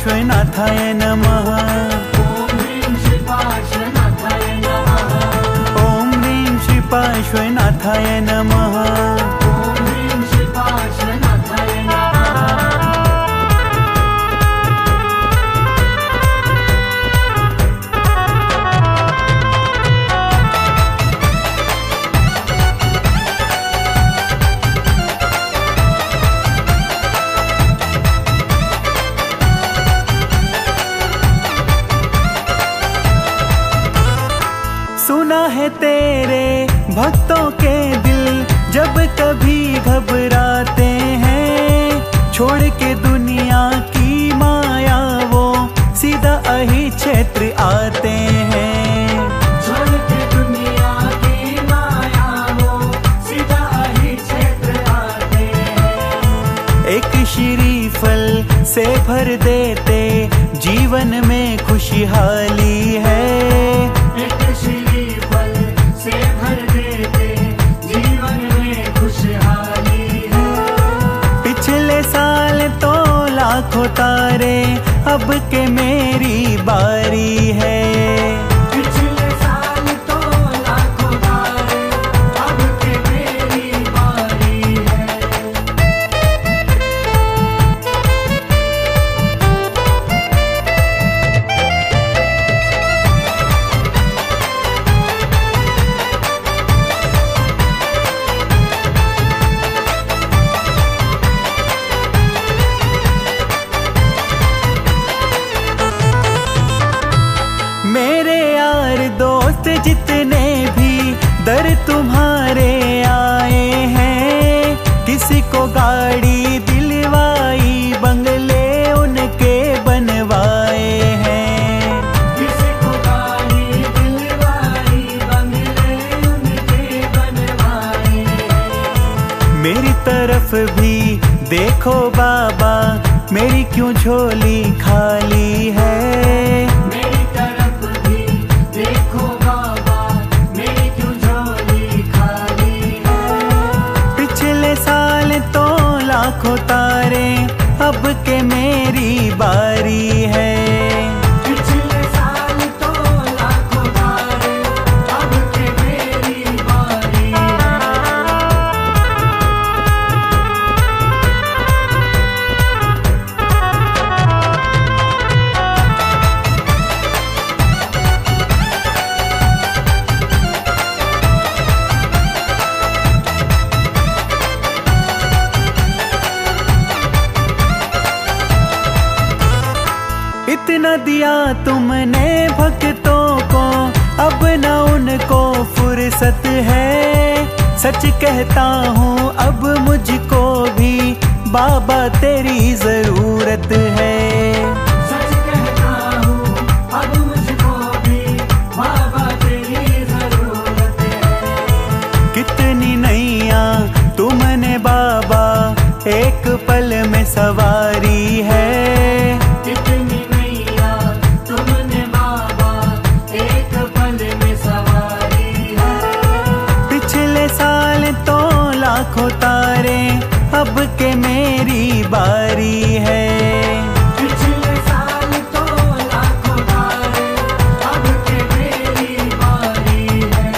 श्रीपार्श्वनाथाय नमः। ॐ ह्रीं श्रीपार्श्वनाथाय नमः। ॐ ह्रीं श्रीपार्श्वनाथाय नमः। ॐ ह्रीं श्रीपार्श्वनाथाय नमः। सुना है तेरे भक्तों के दिल जब कभी घबराते हैं, छोड़ के दुनिया की माया वो सीधा अहि क्षेत्र आते हैं। छोड़ के दुनिया की माया वो सीधा अहि क्षेत्र आते हैं। एक श्रीफल से भर देते जीवन में खुशहाली है। एक श्रीफल से भर देते जीवन में खुशहाली है। पिछले साल तो लाखों तारे, अब के मेरी बारी है। पिछले साल तो लाखों तारे, अब के मेरी बारी है। मेरे यार दोस्त जितने भी दर तुम्हारे आए हैं, किसी को गाड़ी दिलवाई बंगले उनके बनवाए हैं। किसी को गाड़ी दिलवाई बंगले उनके बनवाए हैं। मेरी तरफ भी देखो बाबा, मेरी क्यों झोली खाली है। मेरी तरफ भी देखो बाबा, मेरी क्यों झोली खाली है। पिछले साल तो लाखों तारे, अब के मेरी बारी है। पिछले साल तो लाखों तारे, अब के मेरी बारी है। इतना दिया तुमने भक्तों को, अब न उनको फुर्सत है। सच कहता हूँ अब मुझको भी बाबा तेरी जरूरत है। सच कहता हूँ अब मुझको भी बाबा तेरी जरूरत है। कितनी नैया तुमने बाबा एक पल में सवारी है। कितनी नैया तुमने बाबा एक पल में सवारी है। पिछले साल तो लाखों तारे, अब के मेरी बारी है। पिछले साल तो लाखों तारे, अब के मेरी बारी है।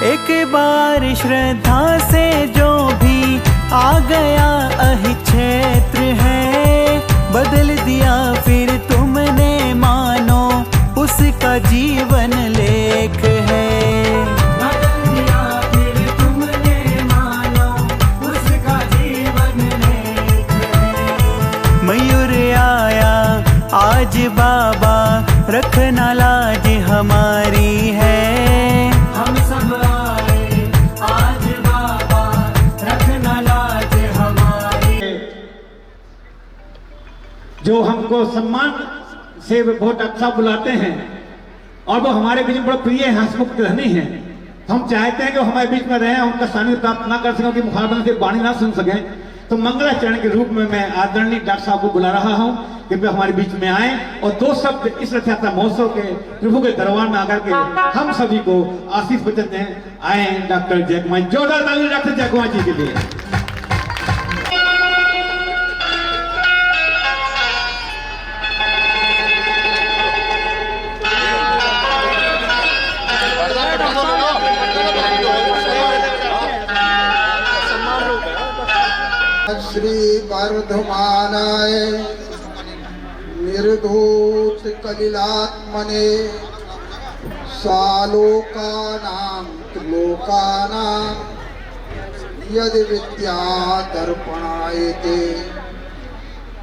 एक बार श्रद्धा से जो भी आ गया अहि क्षेत्र है, बदल दिया फिर तुमने मानो उसका जीवन लेख है। बदल दिया फिर तुमने मानो उसका जीवन लेख है। मयूर आया आज बाबा, रखना लाज हमारी है। हम सब आए आज बाबा, रखना लाज हमारी। जो हमको सम्मान से बहुत अच्छा बुलाते हैं और वो हमारे बीच में बड़ा प्रिय हैं, हंसमुख धनी हैं। हम चाहते हैं कि हमारे बीच में रहें, उनका सानिध्य प्राप्त ना कर सकें, कि मुखारबंद से वाणी ना सुन सकें, तो मंगलाचरण के रूप में मैं आदरणीय डॉक्टर साहब को बुला रहा हूं कि वे हमारे बीच में आए और दो शब्द इस रथ यात्रा महोत्सव के प्रभु के दरबार में आकर के हम सभी को आशीष वचन दें। आए डॉक्टर जय कुमार, जोरदार ताली डॉक्टर जय कुमार जी के लिए। श्री वर्धमानाय निर्धूत कलिलात्मने सालोकानां त्रिलोकानां यद विद्या दर्पणायते।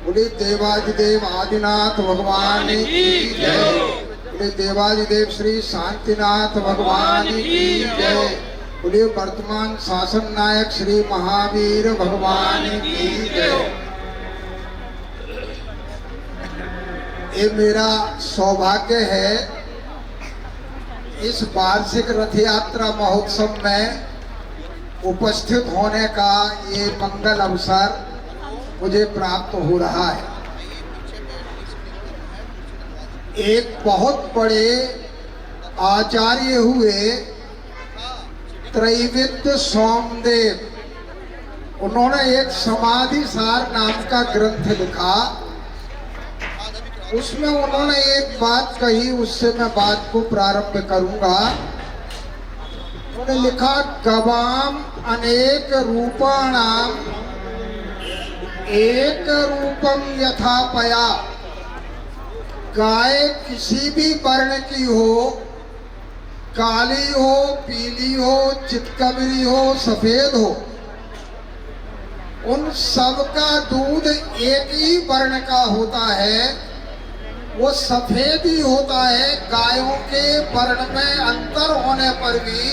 बोले देवादिदेव आदिनाथ भगवान की जय। बोले देवादिदेव श्री शांतिनाथ भगवान की जय। बोले वर्तमान शासन नायक श्री महावीर भगवान की जय। ये मेरा सौभाग्य है इस वार्षिक रथ यात्रा महोत्सव में उपस्थित होने का ये मंगल अवसर मुझे प्राप्त हो रहा है। एक बहुत बड़े आचार्य हुए त्रैविद्य सोमदेव, उन्होंने एक समाधि सार नाम का ग्रंथ लिखा। उसमें उन्होंने एक बात कही, उससे मैं बात को प्रारंभ करूंगा। उन्होंने लिखा, गवाम अनेक रूपाणाम एक रूपम यथा पया। गाय किसी भी वर्ण की हो, काली हो, पीली हो, चितकबरी हो, सफेद हो, उन सब का दूध एक ही वर्ण का होता है, वो सफेद ही होता है। गायों के वर्ण में अंतर होने पर भी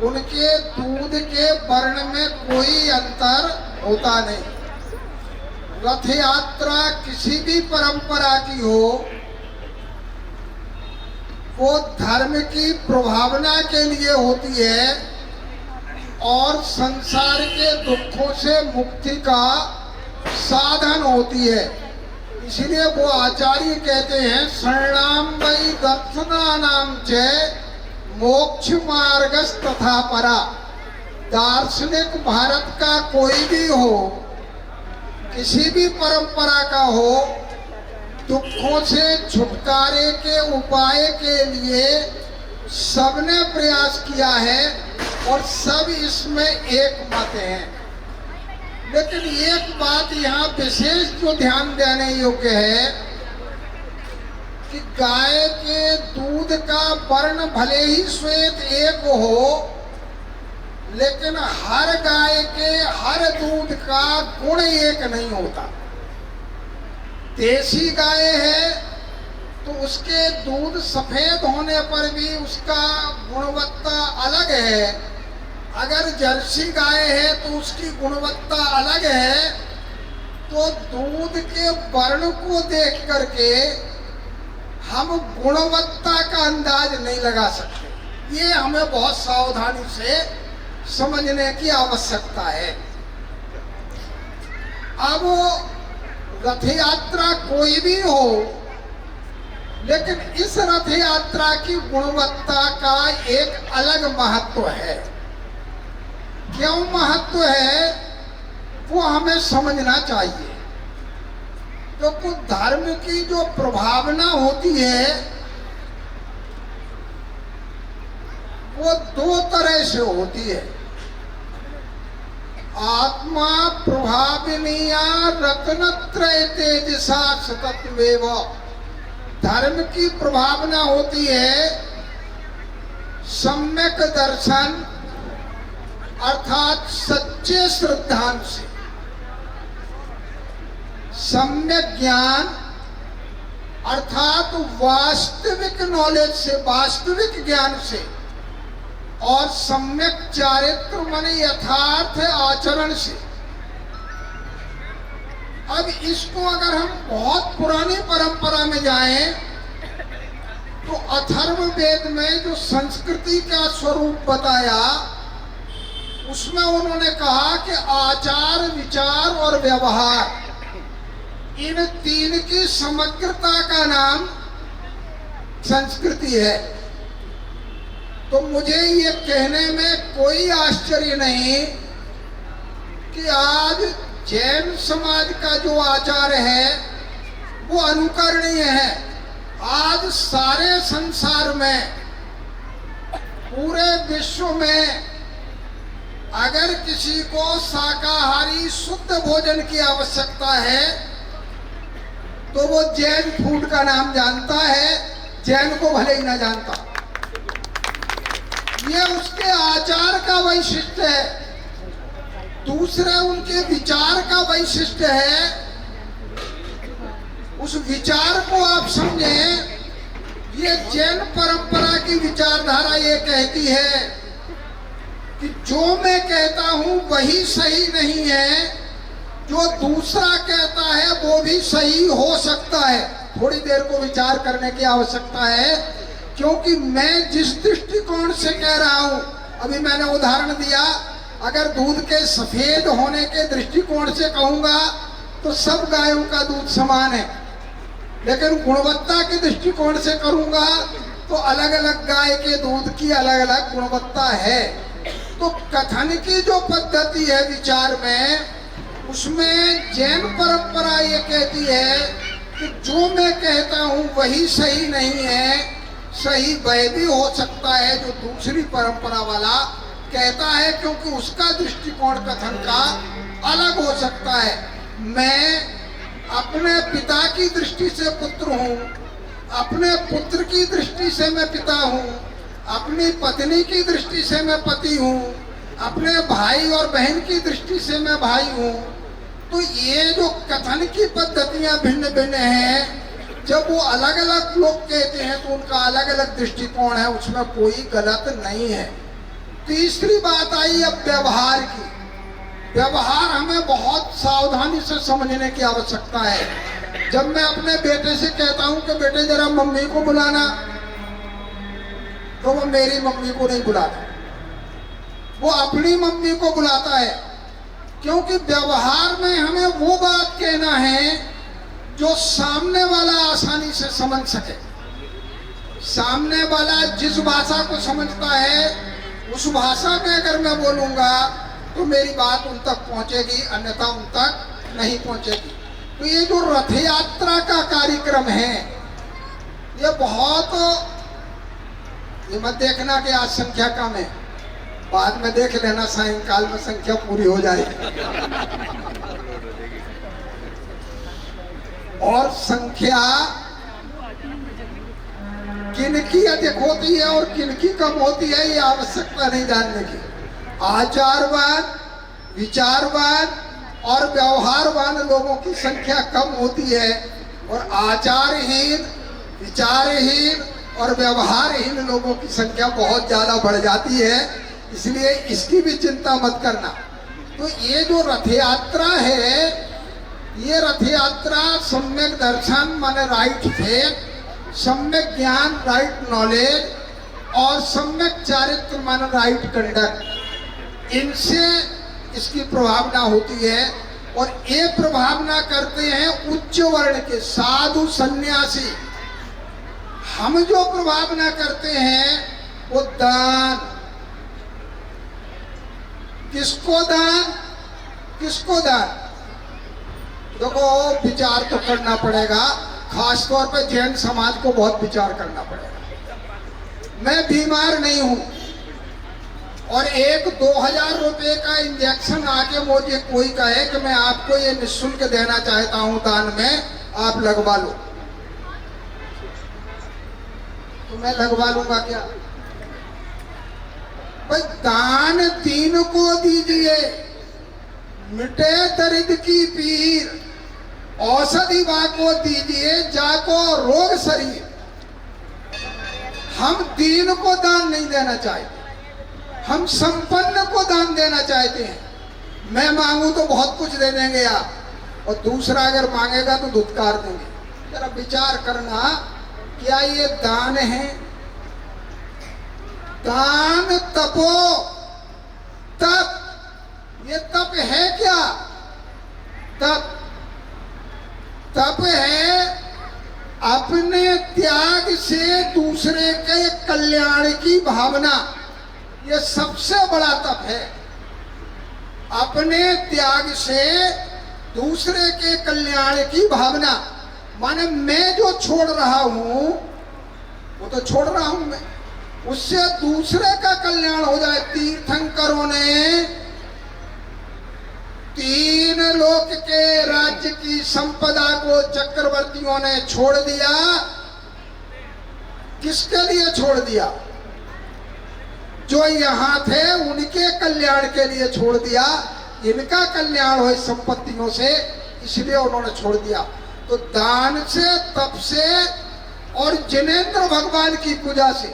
उनके दूध के वर्ण में कोई अंतर होता नहीं। रथ यात्रा किसी भी परंपरा की हो, वो धर्म की प्रभावना के लिए होती है और संसार के दुखों से मुक्ति का साधन होती है। इसलिए वो आचार्य कहते हैं, शरणाम वै दर्शनानां च मोक्ष मार्गस् तथा परा। दार्शनिक भारत का कोई भी हो, किसी भी परंपरा का हो, दुखों से छुटकारे के उपाय के लिए सबने प्रयास किया है और सब इसमें एक मत हैं। लेकिन एक बात यहाँ विशेष जो ध्यान देने योग्य है कि गाय के दूध का वर्ण भले ही श्वेत एक हो, लेकिन हर गाय के हर दूध का गुण एक नहीं होता। देसी गाय है तो उसके दूध सफेद होने पर भी उसका गुणवत्ता अलग है। अगर जर्सी गाय है तो उसकी गुणवत्ता अलग है। तो दूध के वर्ण को देख करके हम गुणवत्ता का अंदाज नहीं लगा सकते। ये हमें बहुत सावधानी से समझने की आवश्यकता है। अब रथ यात्रा कोई भी हो, लेकिन इस रथ यात्रा की गुणवत्ता का एक अलग महत्व है। क्यों महत्व है वो हमें समझना चाहिए। क्योंकि धर्म की जो प्रभावना होती है वो दो तरह से होती है। आत्मा प्रभाविनीया रत्नत्रय तेजसा सतत्वेव। धर्म की प्रभावना होती है सम्यक दर्शन अर्थात सच्चे श्रद्धांत से, सम्यक ज्ञान अर्थात वास्तविक नॉलेज से, वास्तविक ज्ञान से, और सम्यक चारित्र माने यथार्थ आचरण से। अब इसको अगर हम बहुत पुरानी परंपरा में जाएं तो अथर्ववेद में जो संस्कृति का स्वरूप बताया, उसमें उन्होंने कहा कि आचार, विचार और व्यवहार, इन तीन की समग्रता का नाम संस्कृति है। तो मुझे ये कहने में कोई आश्चर्य नहीं कि आज जैन समाज का जो आचार है वो अनुकरणीय है। आज सारे संसार में, पूरे विश्व में अगर किसी को शाकाहारी शुद्ध भोजन की आवश्यकता है तो वो जैन फूड का नाम जानता है, जैन को भले ही ना जानता। ये उसके आचार का वैशिष्ट्य है। दूसरे उनके विचार का वैशिष्ट्य है। उस विचार को आप समझें, ये जैन परंपरा की विचारधारा ये कहती है कि जो मैं कहता हूं वही सही नहीं है, जो दूसरा कहता है वो भी सही हो सकता है। थोड़ी देर को विचार करने की आवश्यकता है, क्योंकि मैं जिस दृष्टिकोण से कह रहा हूं, अभी मैंने उदाहरण दिया, अगर दूध के सफेद होने के दृष्टिकोण से कहूंगा तो सब गायों का दूध समान है, लेकिन गुणवत्ता के दृष्टिकोण से करूंगा तो अलग अलग गाय के दूध की अलग अलग गुणवत्ता है। तो कथन की जो पद्धति है विचार में, उसमें जैन परंपरा ये कहती है कि जो मैं कहता हूं वही सही नहीं है, सही वह भी हो सकता है जो दूसरी परंपरा वाला कहता है, क्योंकि उसका दृष्टिकोण कथन का अलग हो सकता है। मैं अपने पिता की दृष्टि से पुत्र हूँ, अपने पुत्र की दृष्टि से मैं पिता हूँ, अपनी पत्नी की दृष्टि से मैं पति हूँ, अपने भाई और बहन की दृष्टि से मैं भाई हूँ। तो ये जो कथन की पद्धतियां भिन्न भिन्न हैं, जब वो अलग अलग लोग कहते हैं तो उनका अलग अलग दृष्टिकोण है, उसमें कोई गलत नहीं है। तीसरी बात आई अब व्यवहार की। व्यवहार हमें बहुत सावधानी से समझने की आवश्यकता है। जब मैं अपने बेटे से कहता हूं कि बेटे जरा मम्मी को बुलाना, तो वो मेरी मम्मी को नहीं बुलाता, वो अपनी मम्मी को बुलाता है, क्योंकि व्यवहार में हमें वो बात कहना है जो सामने वाला आसानी से समझ सके। सामने वाला जिस भाषा को समझता है उस भाषा में अगर मैं बोलूंगा तो मेरी बात उन तक पहुंचेगी, अन्यथा उन तक नहीं पहुंचेगी। तो ये जो रथ यात्रा का कार्यक्रम है, ये बहुत, ये मत देखना कि आज संख्या कम है, बाद में देख लेना सायंकाल में संख्या पूरी हो जाएगी। और संख्या किनकी अधिक होती है और किनकी कम होती है ये आवश्यकता नहीं जानने की। आचारवान, विचारवान और व्यवहारवान लोगों की संख्या कम होती है, और आचारहीन, विचारहीन और व्यवहारहीन लोगों की संख्या बहुत ज्यादा बढ़ जाती है। इसलिए इसकी भी चिंता मत करना। तो ये जो रथ यात्रा है, ये रथ यात्रा सम्यक दर्शन माने राइट फेथ, सम्यक ज्ञान राइट नॉलेज, और सम्यक चारित्र माने राइट कंडक्ट, इनसे इसकी प्रभावना होती है। और ये प्रभावना करते हैं उच्च वर्ण के साधु सन्यासी। हम जो प्रभावना करते हैं वो दान, किसको दान, किसको दान, देखो विचार तो करना पड़ेगा, खासतौर पे जैन समाज को बहुत विचार करना पड़ेगा। मैं बीमार नहीं हूं और एक 2000 रुपए का इंजेक्शन आके मुझे कोई कहे कि मैं आपको ये निःशुल्क देना चाहता हूं दान में, आप लगवा लो, तो मैं लगवा लूंगा क्या? भाई दान दीन को दीजिए, मिटे दर्द की पीर, औषधि को दीजिए जाको रोग शरीर। हम दीन को दान नहीं देना चाहते, हम संपन्न को दान देना चाहते हैं। मैं मांगू तो बहुत कुछ दे देंगे आप, और दूसरा अगर मांगेगा तो धुतकार देंगे। जरा विचार करना क्या ये दान है? दान तपो तप, ये तप है क्या? तप तप है अपने त्याग से दूसरे के कल्याण की भावना, ये सबसे बड़ा तप है। अपने त्याग से दूसरे के कल्याण की भावना, माने मैं जो छोड़ रहा हूं वो तो छोड़ रहा हूं मैं, उससे दूसरे का कल्याण हो जाए। तीर्थंकरों ने 3 लोक के राज्य की संपदा को चक्रवर्तियों ने छोड़ दिया। किसके लिए छोड़ दिया? जो यहां थे उनके कल्याण के लिए छोड़ दिया। इनका कल्याण हो इस संपत्तियों से, इसलिए उन्होंने छोड़ दिया। तो दान से, तप से और जिनेंद्र भगवान की पूजा से,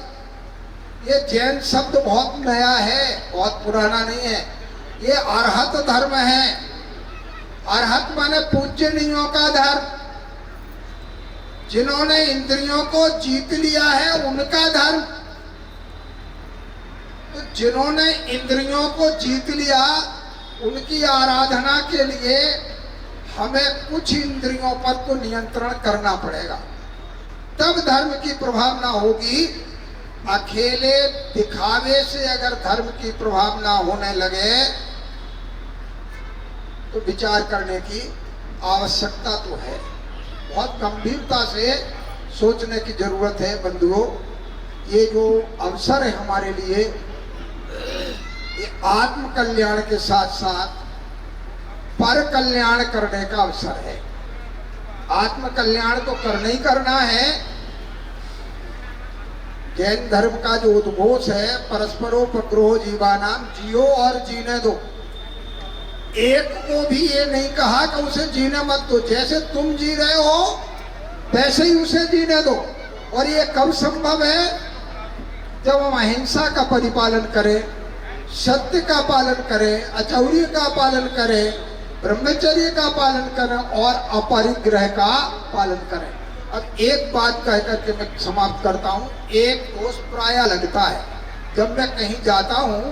ये जैन शब्द बहुत नया है, बहुत पुराना नहीं है। ये अरहत धर्म है। अरहत माने पूजनीयों का धर्म, जिन्होंने इंद्रियों को जीत लिया है उनका धर्म। तो जिन्होंने इंद्रियों को जीत लिया उनकी आराधना के लिए हमें कुछ इंद्रियों पर तो नियंत्रण करना पड़ेगा, तब धर्म की प्रभावना होगी। अकेले दिखावे से अगर धर्म की प्रभावना होने लगे तो विचार करने की आवश्यकता तो है। बहुत गंभीरता से सोचने की जरूरत है बंधुओं। ये जो अवसर है हमारे लिए, ये आत्म कल्याण के साथ साथ पर कल्याण करने का अवसर है। आत्म कल्याण तो करना ही करना है। जैन धर्म का जो उद्घोष है, परस्परोपग्रहो जीवानाम, जियो और जीने दो। एक को भी ये नहीं कहा कि उसे जीने मत दो, जैसे तुम जी रहे हो वैसे ही उसे जीने दो। और ये कब संभव है? जब हम अहिंसा का परिपालन करें, सत्य का पालन करें, अचौर्य का पालन करें, ब्रह्मचर्य का पालन करें और अपरिग्रह का पालन करें। अब एक बात कह करके मैं समाप्त करता हूँ। एक दोष प्राय लगता है, जब मैं कहीं जाता हूँ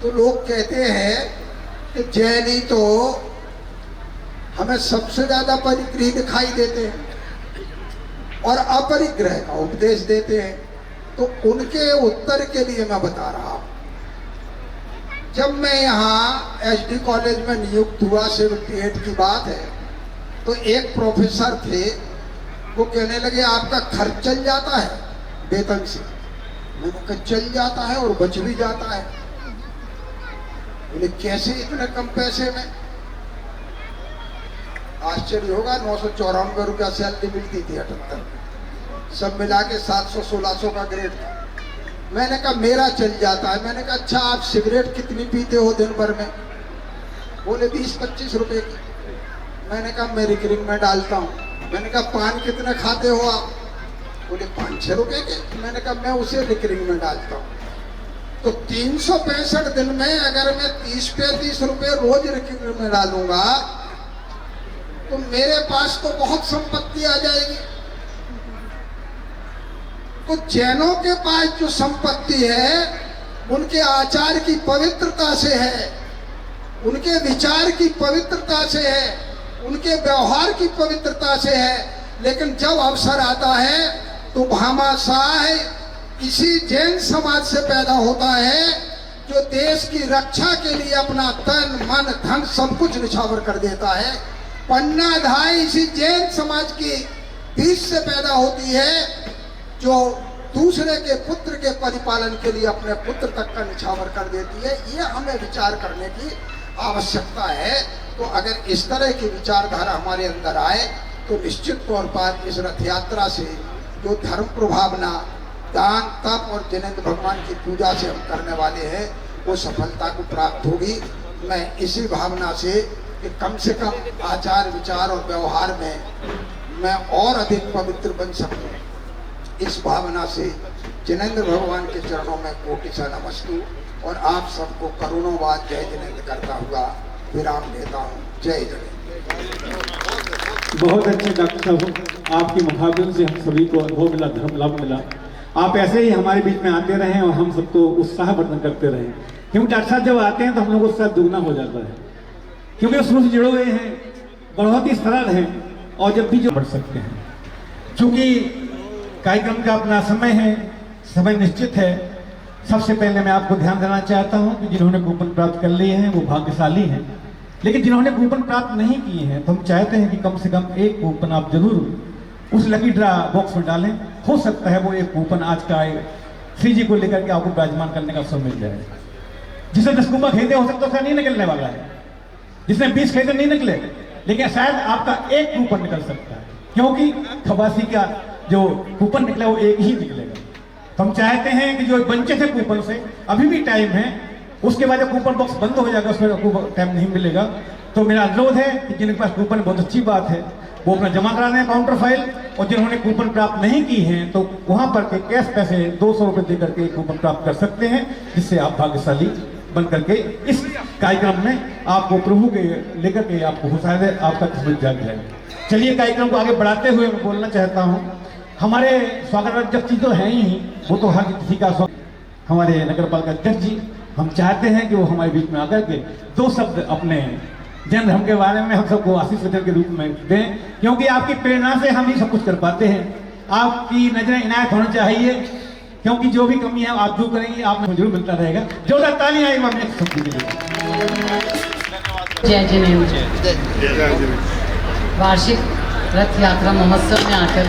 तो लोग कहते हैं कि जैनी तो हमें सबसे ज्यादा परिग्रही दिखाई देते हैं और अपरिग्रह का उपदेश देते हैं। तो उनके उत्तर के लिए मैं बता रहा हूँ। जब मैं यहाँ एसडी कॉलेज में नियुक्त हुआ, 78 की बात है, तो एक प्रोफेसर थे, वो कहने लगे आपका खर्च चल जाता है वेतन से। मैंने कहा चल जाता है और बच भी जाता है। बोले कैसे इतने कम पैसे में? आश्चर्य होगा, 994 रुपया सैलरी मिलती थी 78, सब मिला के 700-1600 का ग्रेड था। मैंने कहा मेरा चल जाता है। मैंने कहा अच्छा आप सिगरेट कितनी पीते हो दिन भर में? बोले 20-25 रुपए की। मैंने कहा मैं रिकरिंग में डालता हूँ। मैंने कहा पान कितने खाते हो आप? बोले 5-6 रुपए के। मैंने कहा मैं उसे रिकरिंग में डालता हूँ। तो 365 दिन में अगर मैं 30-35 रुपए रोज रिकरिंग में डालूंगा तो मेरे पास तो बहुत संपत्ति आ जाएगी। तो जैनों के पास जो संपत्ति है उनके आचार की पवित्रता से है, उनके विचार की पवित्रता से है, उनके व्यवहार की पवित्रता से है। लेकिन जब अवसर आता है तो भामाशाह इसी जैन समाज से पैदा होता है जो देश की रक्षा के लिए अपना तन मन धन सब कुछ निछावर कर देता है। पन्नाधाय इसी जैन समाज की बीच से पैदा होती है जो दूसरे के पुत्र के परिपालन के लिए अपने पुत्र तक का निछावर कर देती है। ये हमें विचार करने की आवश्यकता है। तो अगर इस तरह की विचारधारा हमारे अंदर आए तो निश्चित तौर पर इस रथ यात्रा से जो धर्म प्रभावना, दान, तप और जिनेंद्र भगवान की पूजा से हम करने वाले हैं वो सफलता को प्राप्त होगी। मैं इसी भावना से कि कम से कम आचार विचार और व्यवहार में मैं और अधिक पवित्र बन सकूं, इस भावना से जिनेंद्र भगवान के चरणों में कोटि सा नमस्तु और आप सबको करुणोवाद जय जिनेंद्र करता हुआ विराम देता हूँ। जय जिनेंद्र। बहुत अच्छे डॉक्टर साहब, आपकी मुखाबिल से हम सभी को अनुभव मिला, धर्म लाभ मिला। आप ऐसे ही हमारे बीच में आते रहें और हम सबको उत्साहवर्धन करते रहें, क्योंकि डॉक्टर साहब जब आते हैं तो हम लोग उत्साह दुगना हो जाता है, क्योंकि शुरू से जुड़े हुए हैं, बहुत ही सरल हैं और जब भी जो बढ़ सकते हैं। चूंकि कार्यक्रम का अपना समय है, समय निश्चित है। सबसे पहले मैं आपको ध्यान देना चाहता हूं कि जिन्होंने कूपन प्राप्त कर लिए हैं वो भाग्यशाली हैं, लेकिन जिन्होंने कूपन प्राप्त नहीं किए हैं तो हम चाहते हैं कि कम से कम एक कूपन आप जरूर उस लकी ड्रा बॉक्स में डालें। हो सकता है वो एक कूपन आज का श्री जी को लेकर के आपको विराजमान करने का अवसर मिल जाए। जिसने 10 कूपन खरीदे हो सकता है नहीं निकलने वाला है, जिसने 20 खरीदे नहीं निकले, लेकिन शायद आपका एक कूपन निकल सकता है, क्योंकि खबासी का जो कूपन निकला वो एक ही निकलेगा। तो हम चाहते हैं कि जो वंचित है कूपन से, अभी भी टाइम है, उसके बाद जब कूपन बॉक्स बंद हो जाएगा उसमें आपको टाइम नहीं मिलेगा। तो मेरा अनुरोध है कि जिनके पास कूपन, बहुत अच्छी बात है, वो अपना जमा करा दें काउंटर फाइल, और जिन्होंने कूपन प्राप्त नहीं की हैं तो वहां पर के कैश पैसे 200 रुपये देकर के कूपन प्राप्त कर सकते हैं, जिससे आप भाग्यशाली बन करके इस कार्यक्रम में आपको प्रभु के लेकर के आपको हो शायद आपका किस्मत जाग जाए। चलिए कार्यक्रम को आगे बढ़ाते हुए मैं बोलना चाहता हूँ, हमारे स्वागत अध्यक्ष तो हैं ही, वो तो हर किसी का स्वागत, हमारे नगर पालिका अध्यक्ष जी, हम चाहते हैं कि वो हमारे बीच में आकर के 2 शब्द अपने जैन धर्म के बारे में हम सबको आशीष वचन के रूप में दें, क्योंकि आपकी प्रेरणा से हम ही सब कुछ कर पाते हैं। आपकी नजरें इनायत होनी चाहिए, क्योंकि जो भी कमी है आप जो करेंगे आपको जरूर मिलता रहेगा। जोरदार तालियां आएगी मम्मी सबके लिए। जय जिनेन्द्र। वार्षिक रथ यात्रा महोत्सव में आकर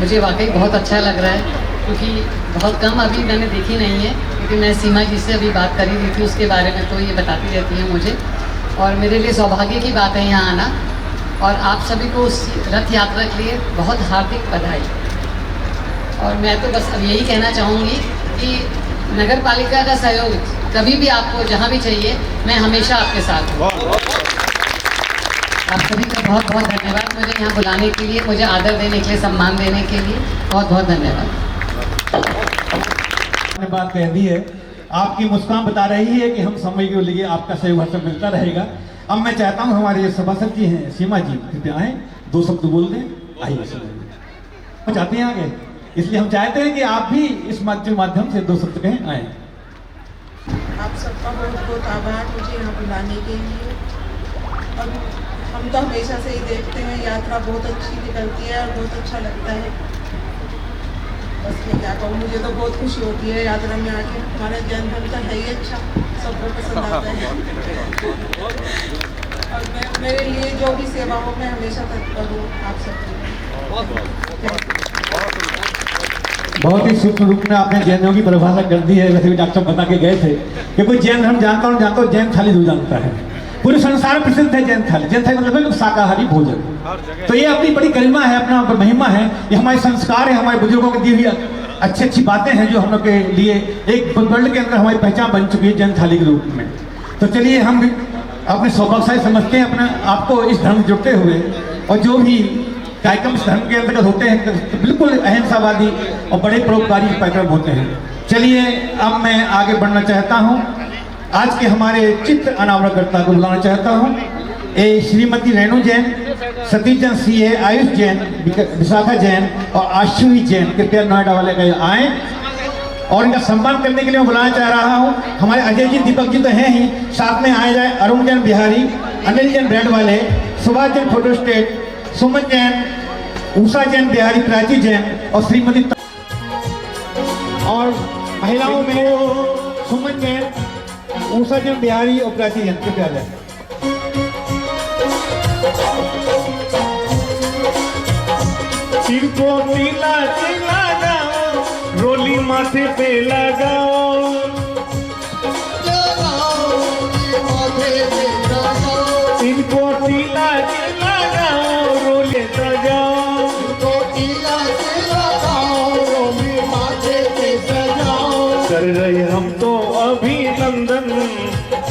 मुझे वाकई बहुत अच्छा लग रहा है, क्योंकि बहुत कम अभी मैंने देखी नहीं है, क्योंकि मैं सीमा जी से अभी बात कर रही थी उसके बारे में, तो ये बताती रहती है मुझे, और मेरे लिए सौभाग्य की बात है यहाँ आना। और आप सभी को उस रथ यात्रा के लिए बहुत हार्दिक बधाई। और मैं तो बस अब यही कहना चाहूँगी कि नगर पालिका का सहयोग कभी भी आपको जहाँ भी चाहिए, मैं हमेशा आपके साथ हूँ। आप सभी का बहुत बहुत धन्यवाद मुझे यहाँ बुलाने के लिए, मुझे आदर देने के लिए, सम्मान देने के लिए बहुत बहुत धन्यवाद। बात कह दी है, आपकी मुस्कान बता रही है कि हम समय के लिए आपका सहयोग हर मिलता रहेगा। अब मैं चाहता हूँ हमारे सभासद जी हैं सीमा जी, कृपया आए 2 शब्द बोल दें। आइए हम चाहते हैं आगे, इसलिए हम चाहते हैं कि आप भी इस माध्यम से 2 शब्द कहें। आए। आप सबका बहुत बहुत आभार मुझे यहाँ बुलाने के लिए। और हम तो हमेशा से ही देखते हैं यात्रा बहुत अच्छी निकलती है और बहुत अच्छा लगता है। बस मैं क्या कहूँ, मुझे तो बहुत खुशी होती है यात्रा में आके। हमारा जैन धर्म तो है ही अच्छा, सबको पसंद आता है। और मैं मेरे लिए जो भी सेवा हो मैं हमेशा तत्पर हूँ आप सबकी। बहुत ही सूक्ष्म रूप में आपने जैनों की परिभाषा कर दी है। वैसे भी डॉक्टर बता के गए थे कि कोई जैन धर्म जानता हूँ, जैन थाली जरूर जानता है। पूरे संसार प्रसिद्ध है जैन थाली। जैन थाली मतलब शाकाहारी भोजन। तो ये अपनी बड़ी गरिमा है, अपना महिमा है, ये हमारे संस्कार है, हमारे बुजुर्गों के दी हुई अच्छी अच्छी बातें हैं जो हम लोग के लिए एक वर्ल्ड के अंदर हमारी पहचान बन चुकी है जैन थाली के रूप में। तो चलिए हम अपने सौभाग्यशाली समझते हैं अपने आपको इस धर्म से जुड़ते हुए, और जो भी कार्यक्रम इस धर्म के अंतर्गत होते हैं तो बिल्कुल अहिंसावादी और बड़े परोपकारी कार्यक्रम होते हैं। चलिए अब मैं आगे बढ़ना चाहता हूँ, आज के हमारे चित्र अनावरणकर्ता को बुलाना चाहता हूँ। श्रीमती रेणु जैन, सतीश जैन CA, आयुष जैन, विशाखा जैन और आशुवी जैन कृपया नोएडा वाले का आए, और इनका सम्मान करने के लिए मैं बुलाना चाह रहा हूँ। हमारे अजय जी, दीपक जी तो हैं ही, साथ में आए जाए अरुण जैन बिहारी, अनिल जैन ब्रेड वाले, सुभाष जैन फोटो स्टेट, सुमन जैन, उषा जैन बिहारी, प्राची जैन और श्रीमती। और महिलाओं में सुमन जैन, उषा जैन बिहारी और प्राची जैन कृपया जाए। सिर को नीला लगाओ, रोली माथे पे लगाओ, सिर को नीला लगाओ, रोली लगाओ, कर रहे हम तो अभिनंदन,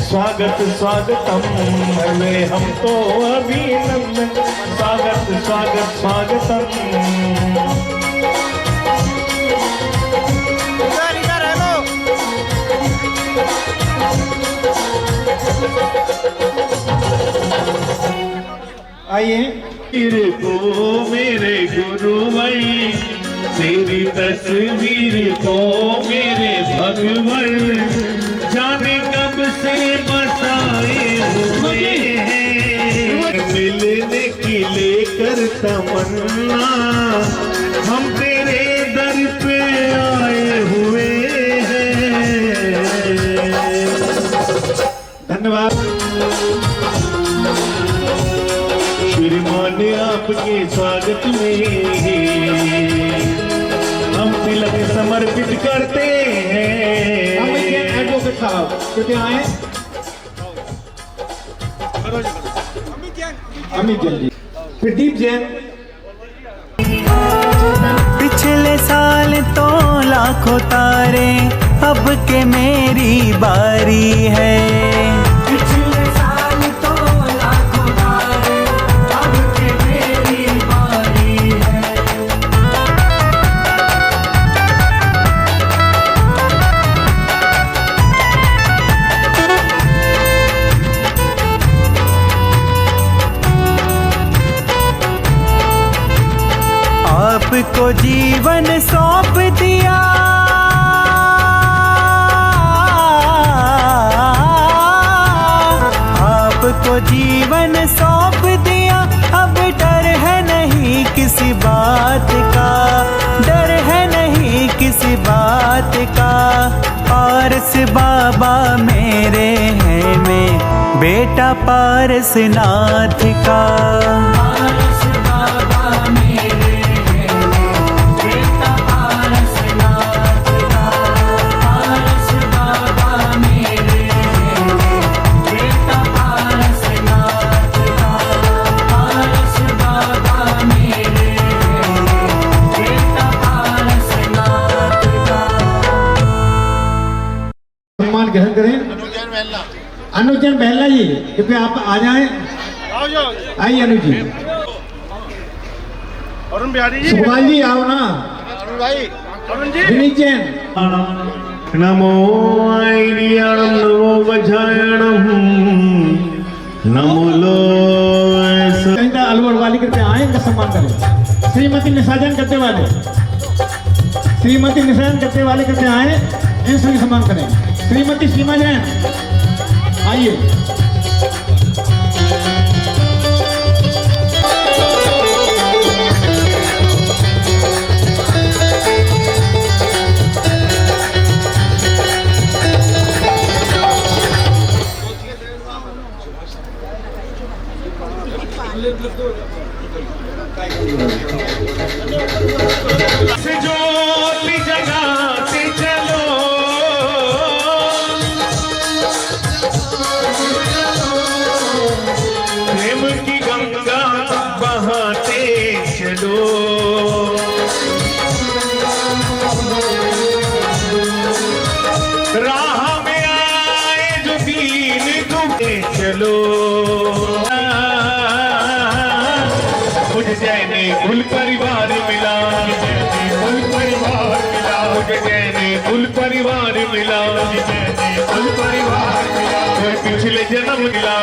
स्वागत स्वागतम कर रहे हम तो अभिनंदन, स्वागत स्वागत स्वागतम। आइए तस्वीर को मेरे गुरुवर, तेरी तस्वीर को मेरे भगवन, जाने कब से बसाए हुए हैं, मिलने की लेकर तमन्ना हम तेरे दर पे आए हुए हैं। धन्यवाद। श्रीमान आपके स्वागत में हम तिलक समर्पित करते हैं। एडवोकेट साहब कृपया आए। अमित जैन जी, प्रदीप जैन। पिछले साल तो लाखों तारे, अब के मेरी बारी है। पिछले साल तो लाखों तारे, अब के मेरी बारी है। आपको जीवन सौंप दिया, आपको जीवन सौंप दिया, अब डर है नहीं किसी बात का, डर है नहीं किसी बात का। पारस बाबा मेरे हैं, मैं बेटा पारसनाथ का। पारस बाबा मेरे हैं, बेटा पारसनाथ का। पारस बाबा मेरे हैं, बेटा पारसनाथ का। पारस बाबा मेरे हैं, बेटा पारसनाथ का। सम्मान ग्रहण करें। अनुजन बहला जी कृपया आप आ जाएं। आइए अनुज जी। अरुण बिहारी जी, सुखपाल जी आओ ना। अरुण जी। विनीत जैन। नमो ऐरियणं नमो वज्रायणं नमो लोय। कहीं अलवर वाली कृपया आए, इनका सम्मान करें। श्रीमती निशाजन करते वाले, श्रीमती निशाजन करते वाले कृपया आए, इन सभी सम्मान करें। श्रीमती सीमा जैन आइए। ज्योति जगाते चलो, प्रेम की गंगा बहाते चलो। राह में आए जो दीन डूबे चलो। मुझे जैने कुल परिवार मिला, कुल परिवार मिला, मुझे जैने कुल परिवार मिला, कुल परिवार मिला, पिछले जन्म मिला।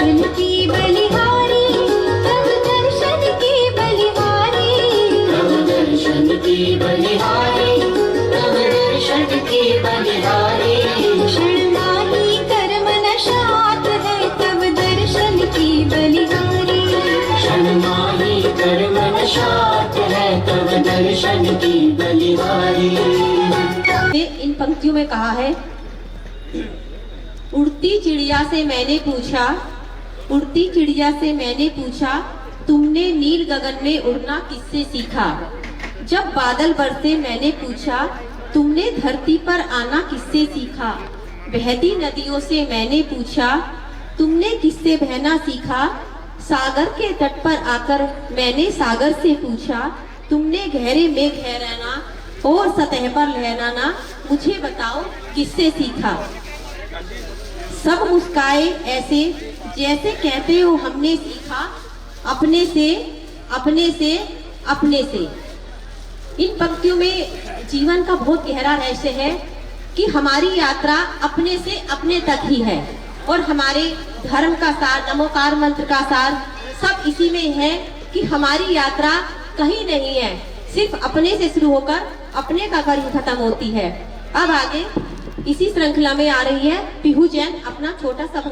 दर्शन की बलिहारी, तब दर्शन की बलिहारी, तब दर्शन की बलिहारी, तब दर्शन की बलिहारी। क्षण माही कर्म नशात है, तब दर्शन की बलिहारी। क्षण माही कर्म नशात है, तब दर्शन की बलिहारी। इन पंक्तियों में कहा है, उड़ती चिड़िया से मैंने पूछा, उड़ती चिड़िया से मैंने पूछा, तुमने नील गगन में उड़ना किससे सीखा। जब बादल बरसे मैंने पूछा, तुमने धरती पर आना किससे सीखा। बहती नदियों से मैंने पूछा, तुमने किससे बहना सीखा। सागर के तट पर आकर मैंने सागर से पूछा, तुमने गहरे में गहराना और सतह पर लहराना मुझे बताओ किससे सीखा। सब मुस्काए ऐसे जैसे कहते हो हमने सीखा, अपने से अपने से अपने से। इन पंक्तियों में जीवन का बहुत गहरा रहस्य है कि हमारी यात्रा अपने से अपने तक ही है, और हमारे धर्म का सार, नमोकार मंत्र का सार सब इसी में है कि हमारी यात्रा कहीं नहीं है, सिर्फ अपने से शुरू होकर अपने का कर ही खत्म होती है। अब आगे इसी श्रृंखला में आ रही है पीहू जैन अपना छोटा सा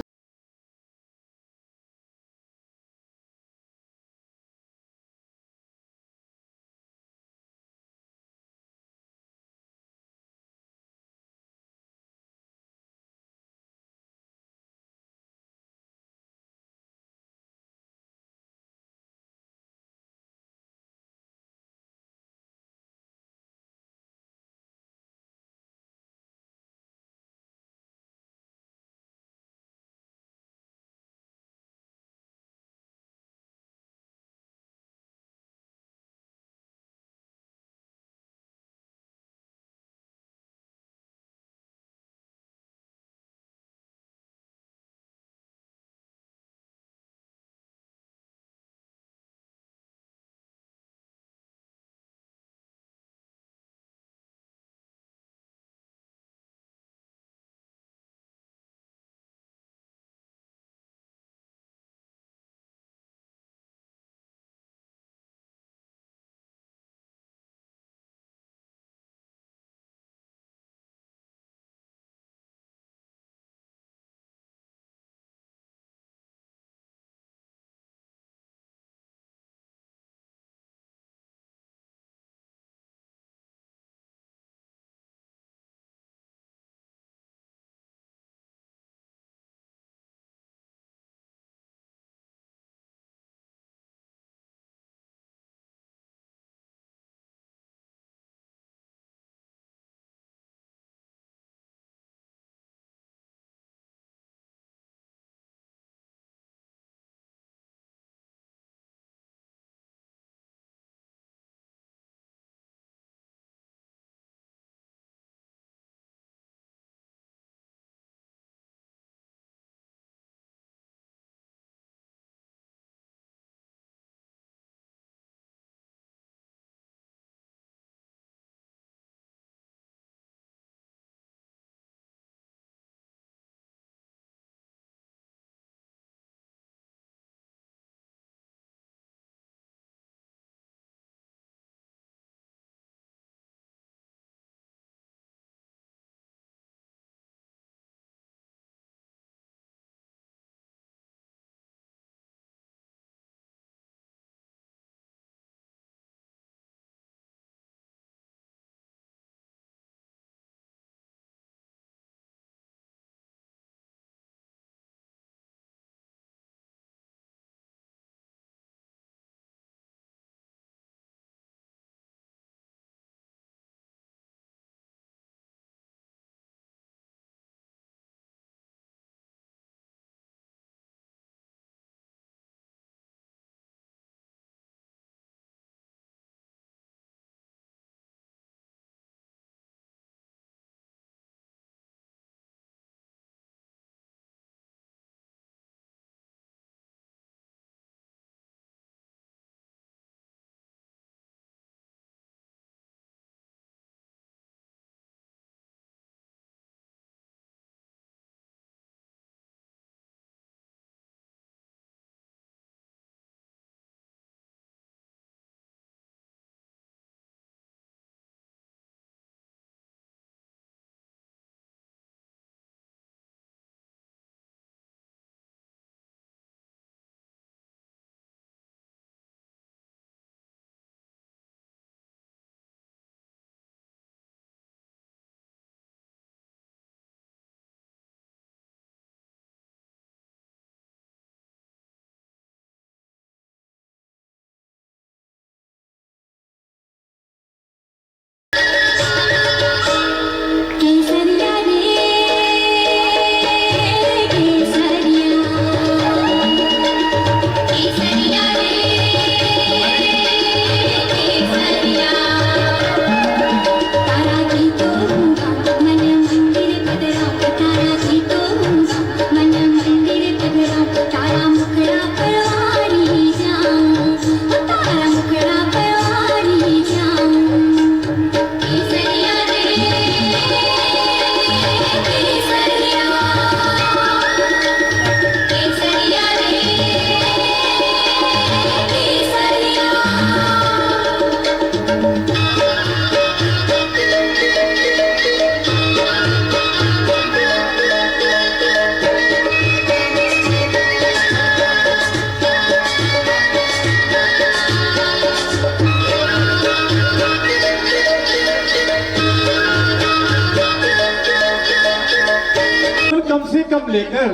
लेकर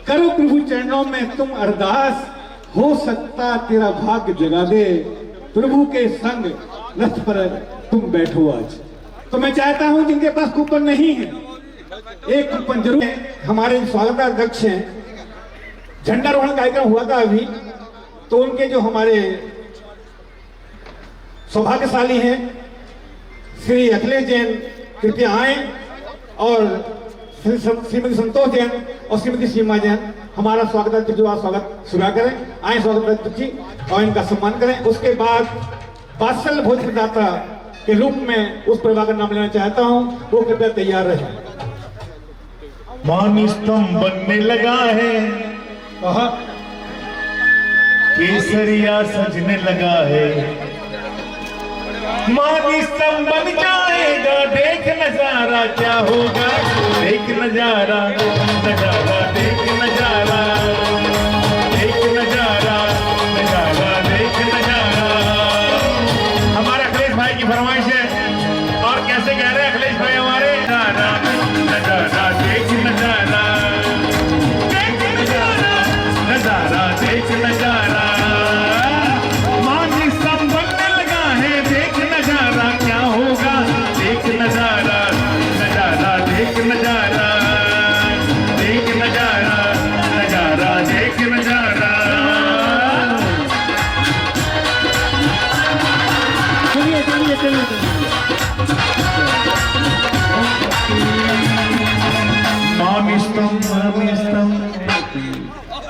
करो प्रभु चरणों में तुम अरदास, हो सकता तेरा भाग्य जगा दे, प्रभु के संग रथ पर तुम बैठो आज। तो मैं चाहता हूं जिनके पास कूपन नहीं है, एक कूपन जरूर है। हमारे स्वागताध्यक्ष हैं, झंडारोहण कार्यक्रम हुआ था अभी, तो उनके जो हमारे सौभाग्यशाली हैं श्री अखिलेश जैन, कृपया आए, और श्रीमती संतोष जैन और श्रीमती सीमा जैन हमारा स्वागत जो आप स्वागत स्वीकार करें, आए स्वागत जी और इनका सम्मान करें। उसके बाद वात्सल्य भोज प्रदाता के रूप में उस परिवार का नाम लेना चाहता हूं, वो कृपया तैयार रहे। मान स्तंभ बनने लगा है, कहा केसरिया सजने लगा है, मान स्तंभ बन जाएगा, देख नजारा क्या होगा, देख नजारा, नजारा देख नजारा, देख नजारा, नजारा देख नजारा। हमारे अखिलेश भाई की फरमाइश है, और कैसे कह रहे हैं अखिलेश भाई हमारे, नजारा, नजारा देख नजारा, देख नजारा, नजारा देख नजारा, मान स्तंभ बनने लगा है, देख नजारा क्या होगा, देख नजारा, नजारा देख नजारा, देख नजारा, नजारा देख नजारा। चलिए चलिए चलिए, मान स्तंभ, मान स्तंभ।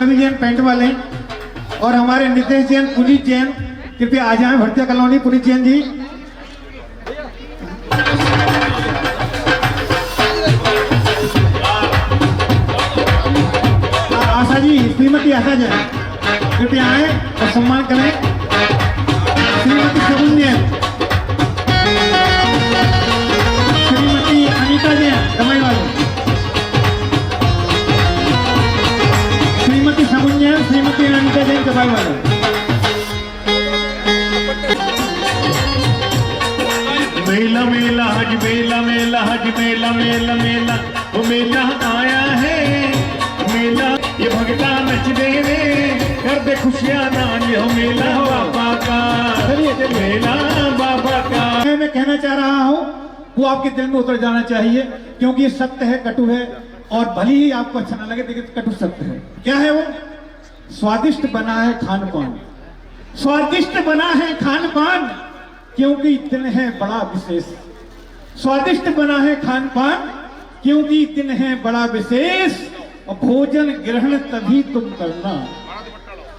रवि जैन पेंट वाले और हमारे नितेश जैन, पुनीत जैन कृपया आ जाएं, भरतिया कॉलोनी, पुनीत जैन जी। आशा जी, श्रीमती आशा जैन कृपया आए और सम्मान करें। श्रीमती शगुन जैन, श्रीमती अनीता जैन दवाई वाले, श्रीमती शगुन जैन, श्रीमती अनीता जैन दवाई वाले। मेला मेला हज मेला मेला हज मेला मेला मेला, वो मेला आया है मेला, ये भगता नच दे रे, कर दे खुशियां नान, ये मेला बाबा का, मेला बाबा का। मैं कहना चाह रहा हूं वो आपके दिल में उतर जाना चाहिए, क्योंकि ये सत्य है, कटु है, और भली ही आपको अच्छा ना लगे, लेकिन कटु सत्य है। क्या है वो? स्वादिष्ट बना है खान पान, स्वादिष्ट बना है खान पान, क्योंकि दिन है बड़ा विशेष। स्वादिष्ट बना है खान पान, क्योंकि दिन है बड़ा विशेष, और भोजन ग्रहण तभी तुम करना,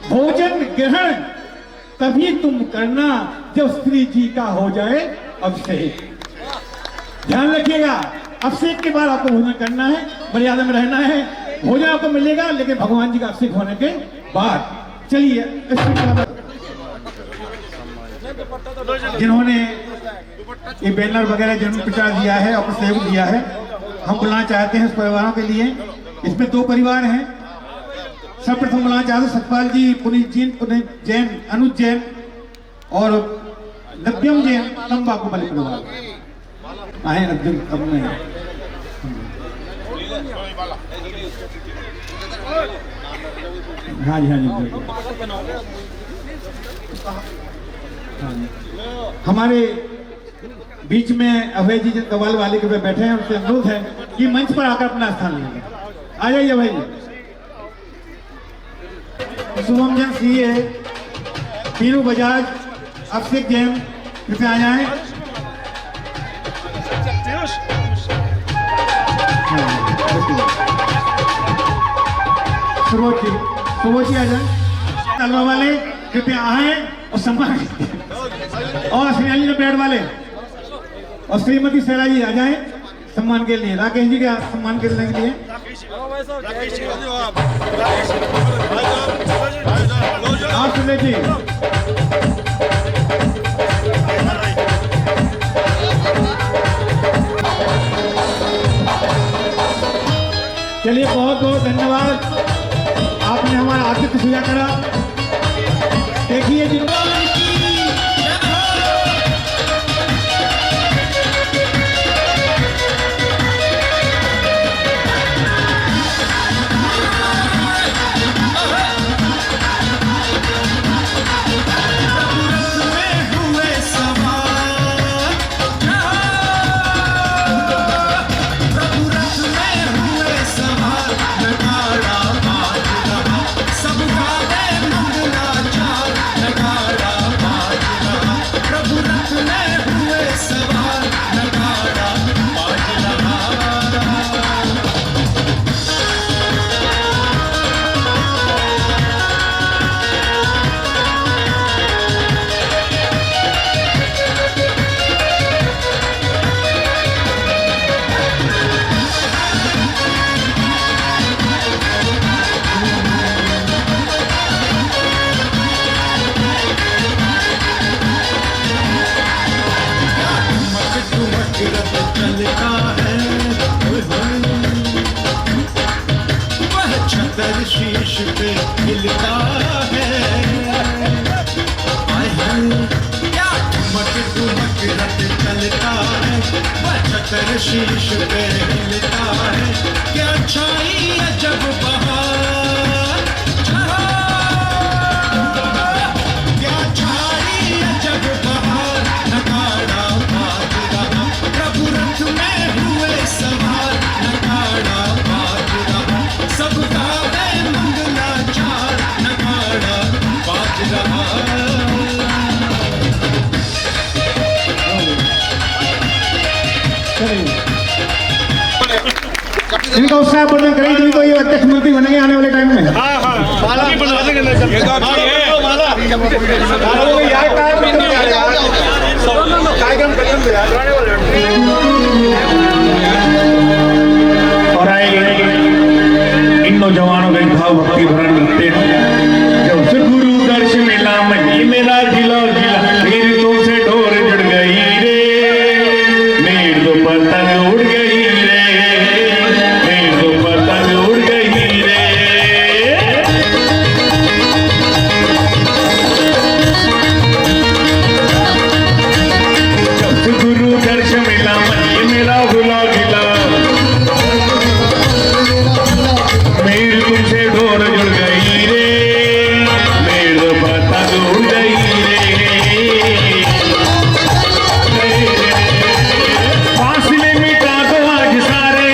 भोजन ग्रहण तभी तुम करना जब स्त्री जी का हो जाए अभिषेक। ध्यान रखिएगा, अभिषेक के बाद आपको भोजन करना है, मर्यादा में रहना है। भोजन आपको मिलेगा लेकिन भगवान जी का अभिषेक होने के बाद। चलिए, जिन्होंने ये बैनर वगैरह जन्म प्रचार दिया है और सहयोग दिया है, हम बुलाना चाहते हैं उस परिवारों के लिए। इसमें 2 परिवार हैं। सर्वप्रथम बुलाना चाहते हैं सतपाल जी, पुनीत जैन, अनुज जैन और नव्यम जैन, तंबाकू वाले परिवार आए। अब नहीं, हाँ जी, हाँ जी, हाँ जी। हमारे बीच में अभय जी कवाल वाले के पे बैठे हैं, उनसे अनुरोध है कि मंच पर आकर अपना स्थान लेंगे। आ जाइए भाई। शुभम जैन सीए, पीनू बजाज, अभिषेक जैन कृपया आ जाए। सुबोध जी आ जाए। तलवा वाले कृपया आए और सम्मान, और श्रीनाली पेड़ वाले और श्रीमती सैरा जी आ जाए सम्मान के लिए। राकेश जी का सम्मान करने के लिए। आप सुने जी, चलिए, बहुत बहुत धन्यवाद, आपने हमारा आतिथ्य स्वीकार करा। देखिए जी, हिलता है। क्या ठुमक रथ चलता है, छतर शीश पे हिलता है। क्या छाई अजब बहार, क्या छाई अजब बहार, नगाड़ा बाज रहा, प्रभु रथ में हुए सवार, नगाड़ा बाज रहा, सब गावे मंगलाचार, नगाड़ा बाज रहा। इनका उत्साह वर्धन करें, जिनको ये अध्यक्ष मंत्री बनेंगे आने वाले टाइम में। और आए इन नौजवानों का भाव भक्ति भरा नृत्य जब से गुरु दर्शन मिला मही मेरा जिला जिला, फिर तुमसे डोर जुड़ गई रे, मेरी तो पतंग उड़ गई रे, मेरी तो पतंग उड़ गई रे। जब से गुरु दर्शन मिला मही मेरा गुला गिला, मेरी तुमसे डोर जुड़ गई रे, मेरी तो पतंग उड़ गई रे। फासले मिटा दो आज सारे,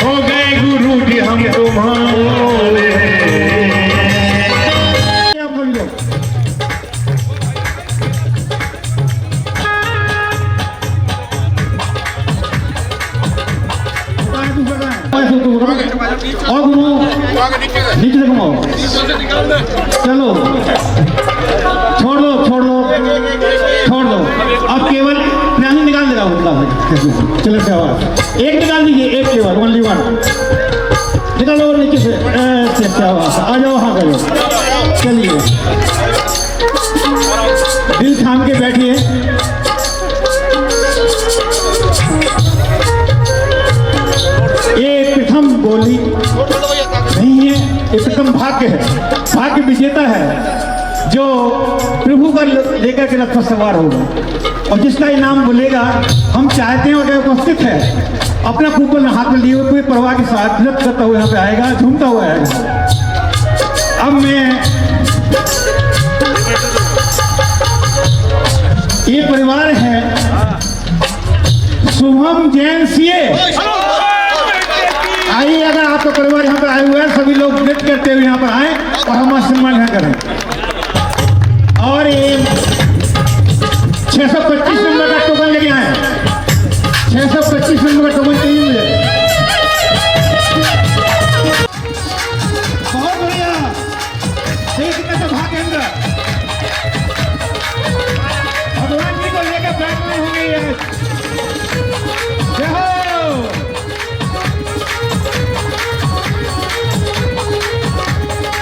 हो गए गुरु जी हम तुम्हारे। आप सभी लोग और गुरु नीचे से घुमाओ, चलो छोड़ दो छोड़ दो छोड़ दो, अब केवल प्लानिंग निकाल देगा वो। चलो शाबाश, एक निकाल दीजिए, एक केवल ओनली वन निकालो और नीचे से शाबाश, आ जाओ हाँ करो। चलिए दिल थाम के बैठिए। ये प्रथम बोली नहीं है, ये प्रथम भाग्य है, भाग्य विजेता है जो प्रभु का लेकर के रथ पर सवार होगा। और जिसका इनाम बोलेगा, हम चाहते हैं और उपस्थित है, अपना कूपन हाथ में लिए हुए पूरे परिवार के साथ नृत्य करता हुआ यहाँ पे आएगा, झूमता हुआ आएगा। अब मैं ये परिवार है शुभम जैन सीए, आइए अगर आपका परिवार यहाँ पर आए हुए हैं, सभी लोग नृत्य करते हुए यहाँ पर आए और हमारा सम्मान यहाँ करें। और ये 625 नंबर का टोकन लेके आए, 625 नंबर का टोकन चाहिए मुझे। बहुत बढ़िया, देश का सौभाग्य भगवान जी को लेकर बैठ में होंगे ये। जय हो।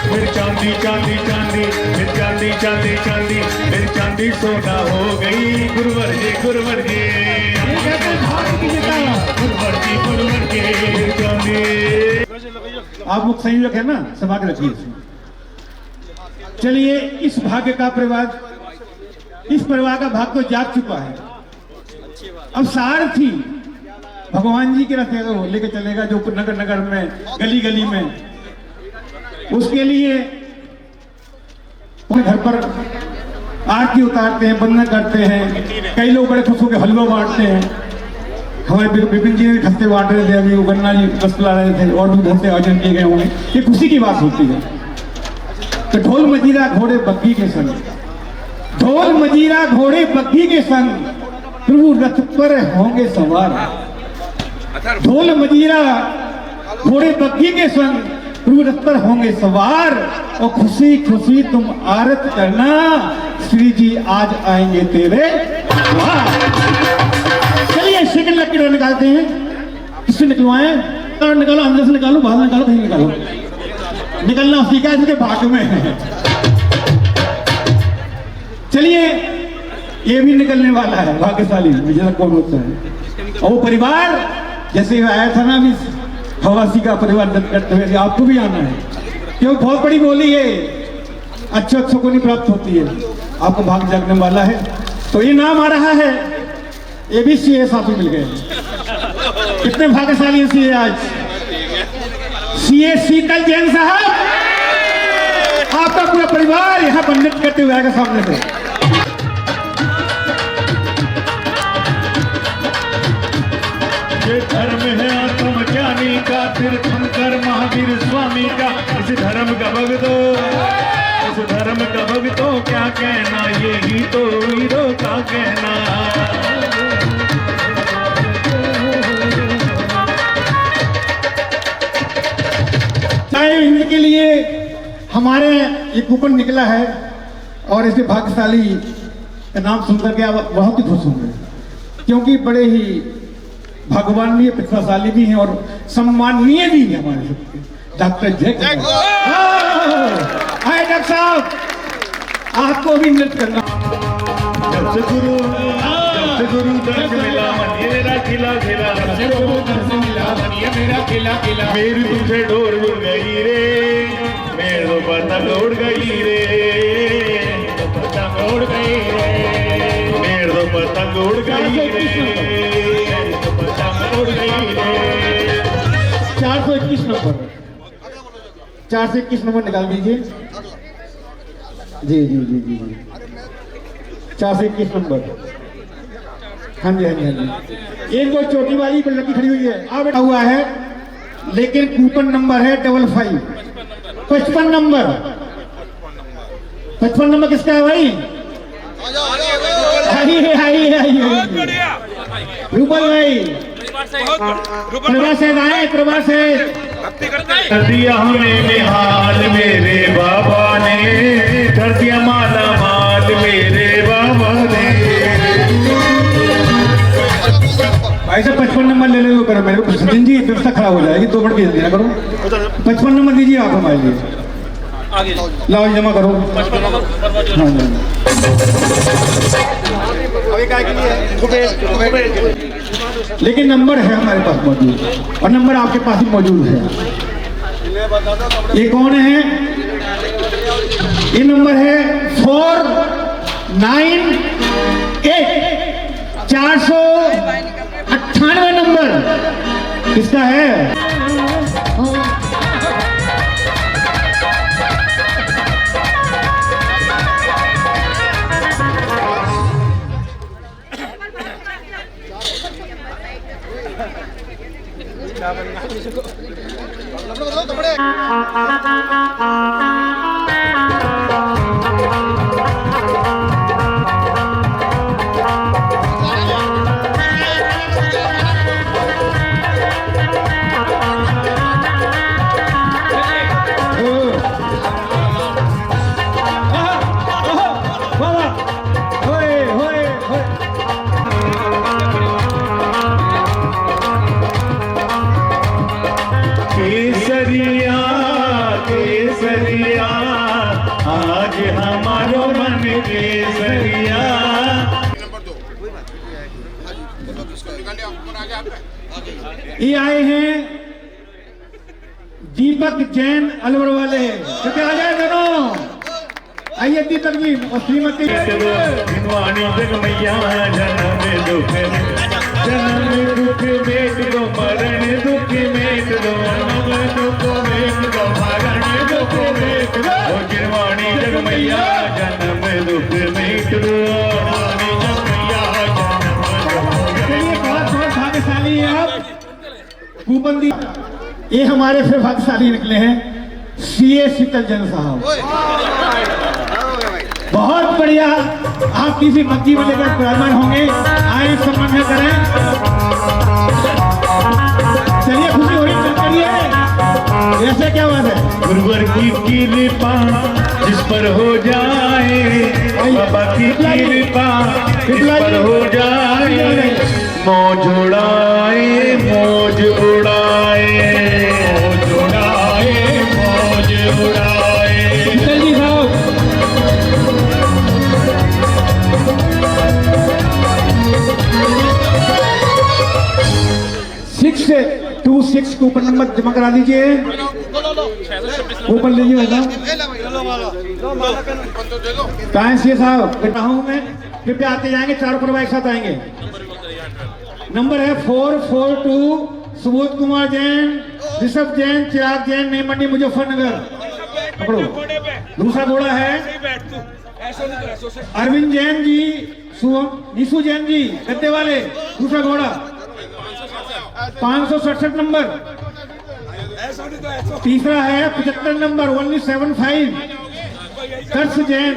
फिर चांदी चांदी चांदी, फिर चांदी चांदी चांदी, फिर चांदी सोना हो गई, गुरुवर जी गुरुवर जी, गुरुवर जी गुरुवर जी चांदी। आप मुख्य संयोजक है ना, सभा के रखिए। चलिए इस भाग्य का परिवार, इस परिवार का भाग तो जाग चुका है। अब सारथी भगवान जी के रथ लेके चलेगा, जो नगर नगर में गली गली में, उसके लिए घर पर आरती उतारते हैं, वंदना करते हैं। कई लोग बड़े खुश होकर हलवा बांटते हैं। हमारे विपिन जी ने खस्ते बांट रहे थे, अभी वो गन्ना जी ला रहे थे, और भी बहुत से आयोजन किए गए होंगे। ये खुशी की बात होती है। तो ढोल मजीरा घोड़े बग्घी के संग, ढोल मजीरा घोड़े बग्घी के संग, प्रभु रथ पर होंगे सवार। ढोल मजीरा घोड़े बग्घी के संग, प्रभु रथ पर होंगे सवार। और खुशी खुशी तुम आरत करना, श्री जी आज आएंगे तेरे द्वार। चलिए सेकंड लकी ड्रॉ निकालते हैं। किससे निकलवाएं? निकालो, अंदर से निकालो, बाहर निकालो, कहीं निकालो। निकलना सीखा, इसके भाग्य में है। चलिए ये भी निकलने वाला है, भाग्यशाली मुझे कौन होता है। और वो परिवार जैसे आया था ना अभी, हवासी का परिवार दत्त करते हुए, आपको भी आना है। क्यों बहुत बड़ी बोली है, अच्छों को नहीं प्राप्त होती है, आपको भाग जागने वाला है। तो ये नाम आ रहा है, ये भी सीए साथी मिल गए। कितने भाग्यशाली सीए आज, सीए शीतल जैन साहब, आपका पूरा परिवार यहाँ पर नृत्य करते हुए आएगा सामने से। ये धर्म है आत्मज्ञानी का, तीर्थंकर महावीर स्वामी का। इस धर्म का भक्तो, इस धर्म का भक्तो क्या कहना, ये ही तो वीरों का कहना। हिंद के लिए हमारे ये कूपन निकला है और इसके भाग्यशाली का नाम सुनकर के आप बहुत ही खुश होंगे, क्योंकि बड़े ही भगवानीय प्रतिभाशाली भी हैं और सम्माननीय भी हैं हमारे सबके डॉक्टर जय। हाय डॉक्टर साहब, आपको भी नृत्य करना। जब से गुरु दर्शन मिला, मन ये मेरा खिला खिला। जब से गुरु दर्शन मिला, मन ये मेरा खिला खिला। मेरी तुझे डोर उड़ गई रे, मेरे पतंग उड़ गई रे, पतंग उड़ गई रे, मेरे पतंग उड़ गई रे, पतंग उड़ गई रे। 421 नंबर, 421 नंबर निकाल दीजिए। जी जी जी जी जी 421 नंबर। हाँ जी हाँ जी हाँ जी। एक दो छोटी वाली लड़की खड़ी हुई है, आ बैठा हुआ है, लेकिन कूपन नंबर है 55। 55 नंबर, 55 नंबर किसका है भाई? रूपल भाई, प्रभा से आए, प्रभा से कर दिया हमें निहाल मेरे बाबा ने, कर दिया माला माल मेरे बाबा ने। भाई साहब 55 नंबर ले लो करो मेरे को, सचिन जी व्यवस्था खराब हो जाएगी, 2 मिनट भेज देना करो। 55 नंबर दीजिए आप हमारे लिए, लाओ जमा करो। हाँ जी, लेकिन नंबर है हमारे पास मौजूद और नंबर आपके पास भी मौजूद है। ये कौन है? ये नंबर है 498, 498 नंबर किसका है? केसरिया केसरिया आज हमारो मन केसरिया। ये आए हैं दीपक जैन अलवर वाले, क्योंकि आ जाए दोनों, आइए दीपक जी और श्रीमती। जग मैया जन्म दुख जन्म दुख मेट दो, मरण दुख मेट दो, दुख मेट दो, मरण दुख मेट दो। गिरवाणी जग मैया जन्म दुख मेट दो, जग मैया जन्म। बहुत बहुत भाग्यशाली है आप, कूपन दी। ये हमारे फिर भाग्यशाली निकले हैं सीए शीतल जैन साहब, बहुत बढ़िया। आप किसी मक्की में लेकर विराजमान होंगे, आए सम्मान में करें। चलिए खुशी हो रही, चल करिए, ऐसे क्या बात है? गुरुवर की कृपा जिस पर हो जाए, बाबा की कृपा जिस पर हो जाए, मौज उड़ाए मौज उड़ाए, मौज उड़ाए मौज उड़ाए। शीतल जी साहब 626 कूपन नंबर जमा करा दीजिए। ऊपर लीजिए ना। कहाँ सी साहब बैठा हूँ मैं, कृपया आते जाएंगे, चारों परिवार एक साथ आएंगे। नंबर है 442, सुबोध कुमार जैन, ऋषभ जैन, चिराग जैन, नई मंडी मुजफ्फरनगर। पकड़ो। दूसरा घोड़ा है अरविंद जैन जी, निशु जैन जी, गद्दे वाले, दूसरा घोड़ा 567 नंबर। तीसरा है 75 नंबर 175 कर्ष जैन।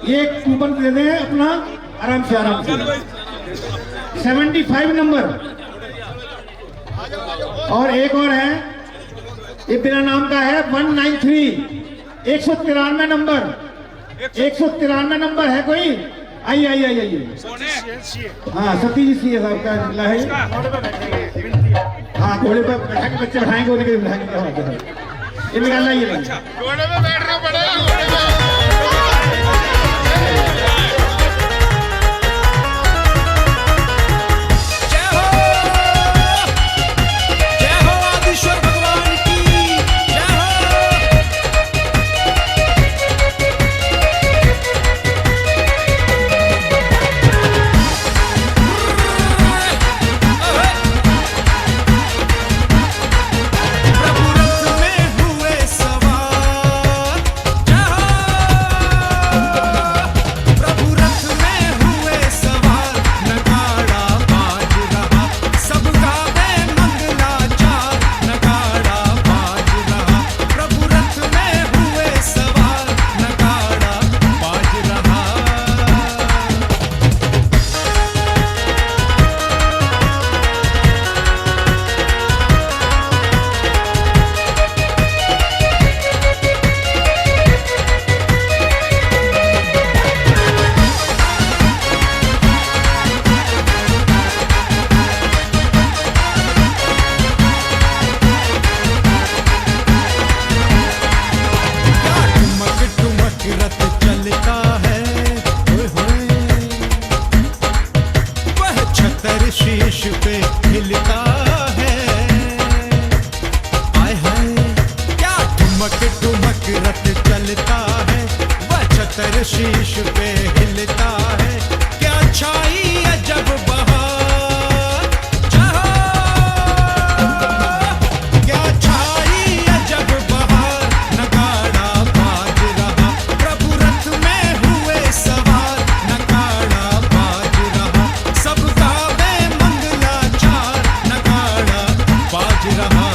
ये कूपन दे दें अपना, आराम से 75 नंबर। और एक और है, ये बिना नाम का है 193 193 नंबर। 193 नंबर है कोई? आइए आइए आइए आइए। हाँ सतीश जी साहब का जिला है। हाँ घोड़े पर बैठा के बच्चे बैठाएंगे, उन्हें के बैठाएंगे। ये निकालना, ये घोड़े पे बैठना पड़ेगा। शीश पे हिलता है, क्या छाई अजब बहार, क्या छाई अजब बहार, नगाड़ा बाज रहा, प्रभु रथ में हुए सवार, नगाड़ा बाज रहा, सब गावे मंगलाचार, नगाड़ा बाज रहा।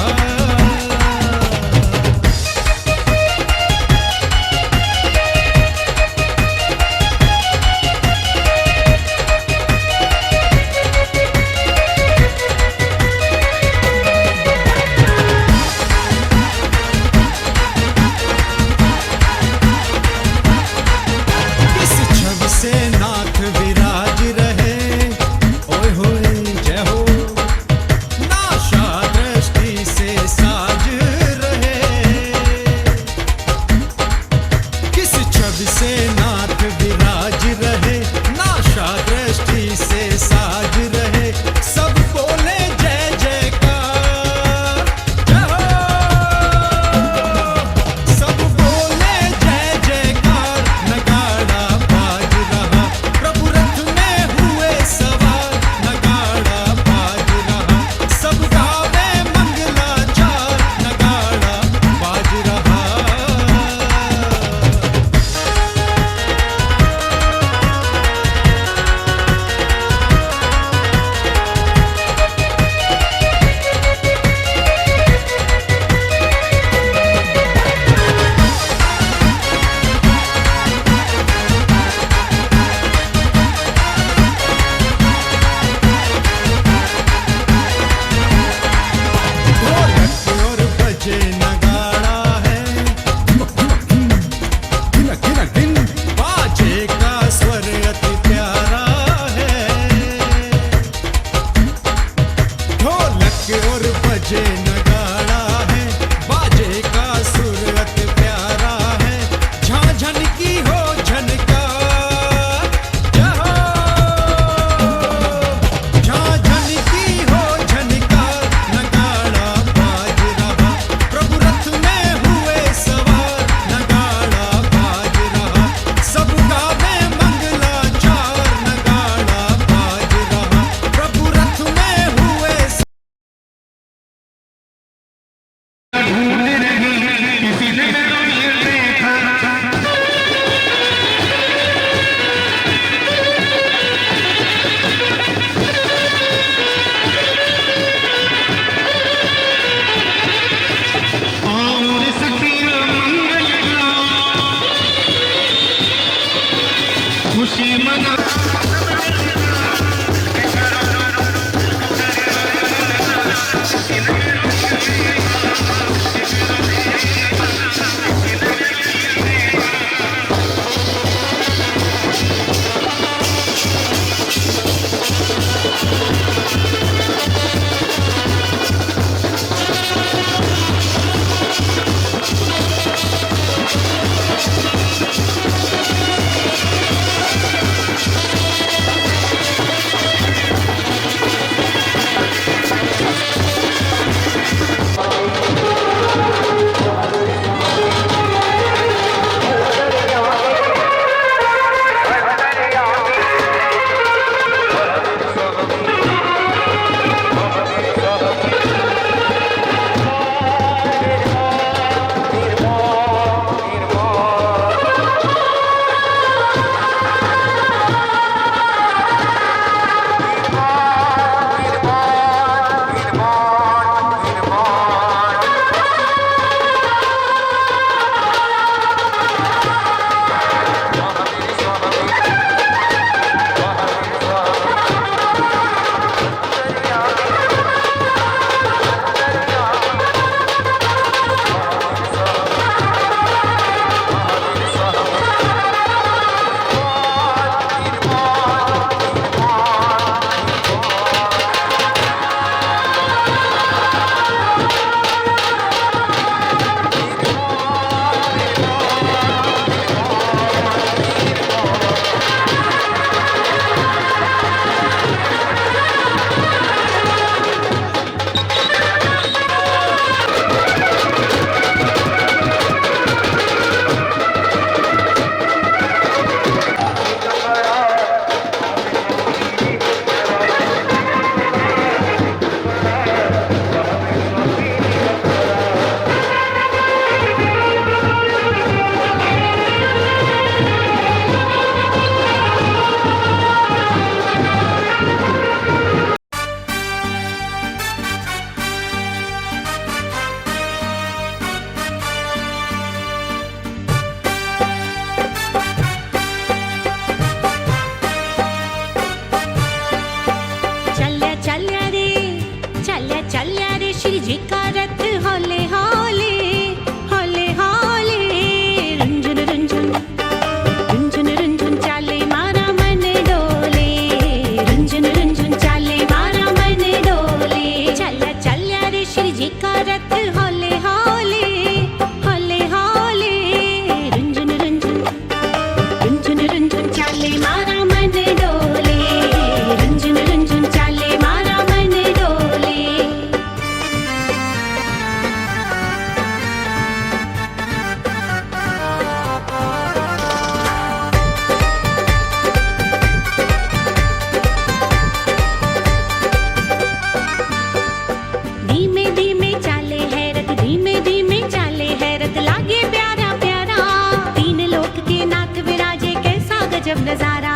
गजब नजारा,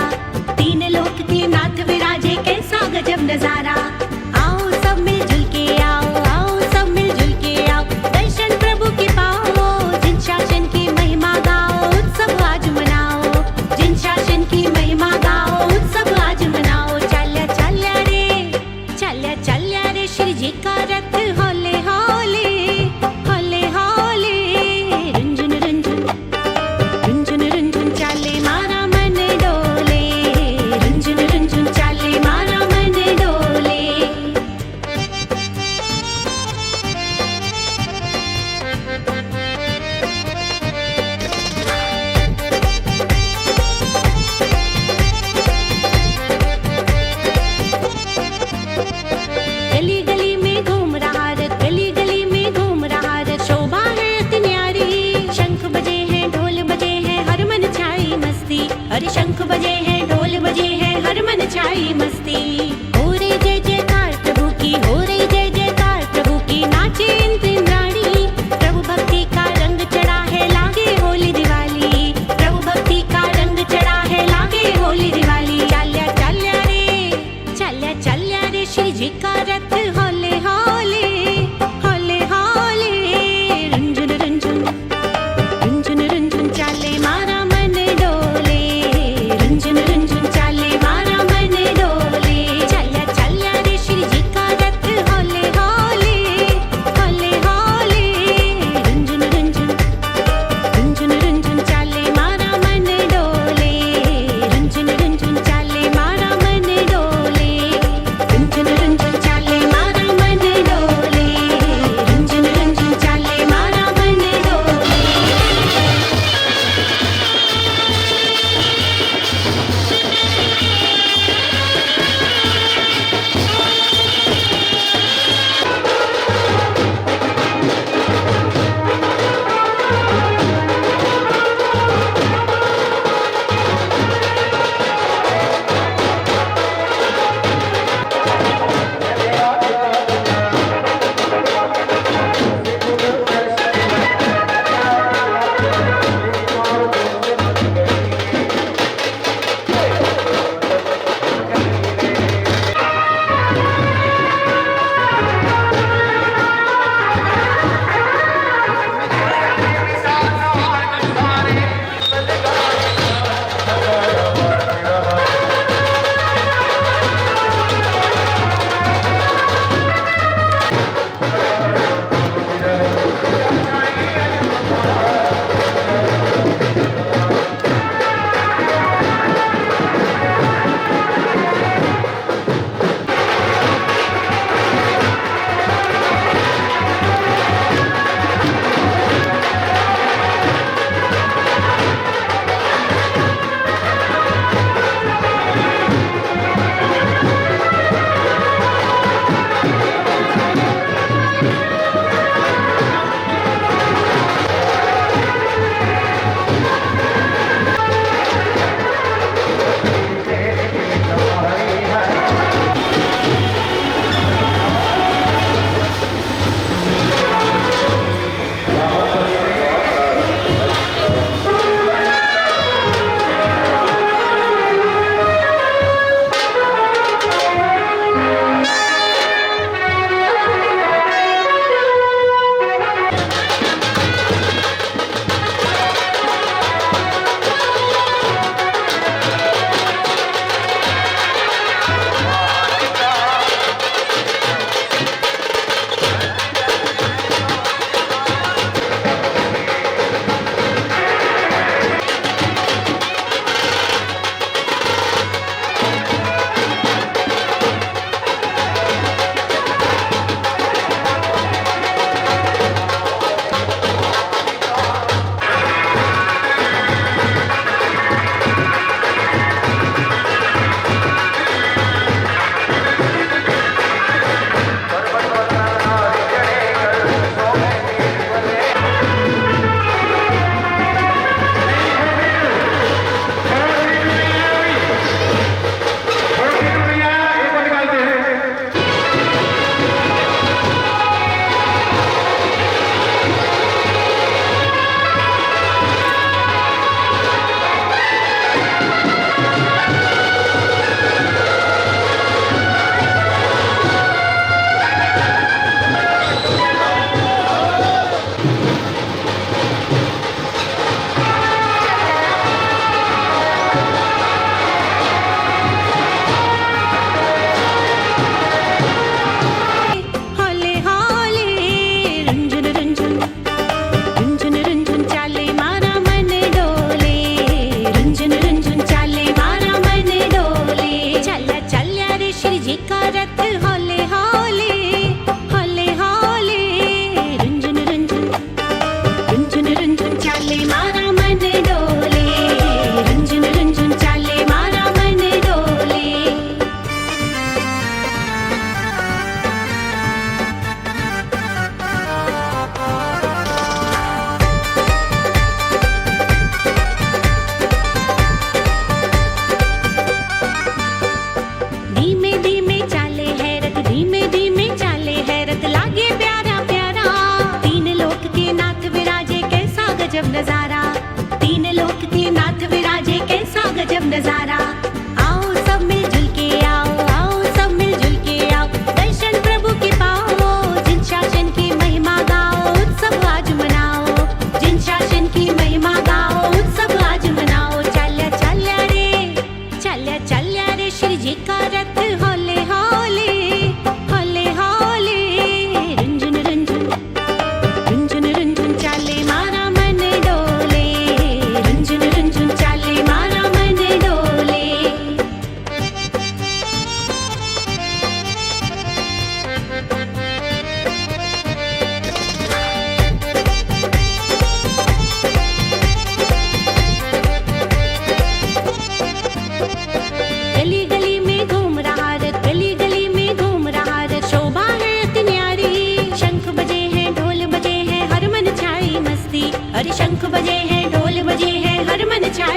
तीन लोक के नाथ विराजे कैसा गजब नजारा। आओ सब मिलजुल के आओ, आओ सब मिलजुल के आओ, दर्शन प्रभु के पाओ, जिन शासन की महिमा गाओ, उत्सव आज मनाओ, जिन शासन की महिमा गाओ, उत्सव आज मनाओ। चल्या चल्या रे, चल्या चल्या रे श्री जी का रथ होले होले, होले होले, रुंझुन रुंझुन, रुंझुन रुंझुन चाले मारा मन डोले, रुंझुन रुंझुन चाले मारा मन डोले।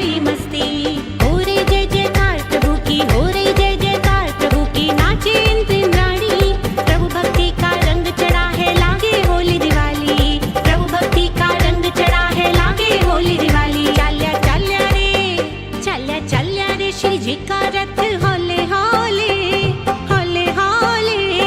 प्रेम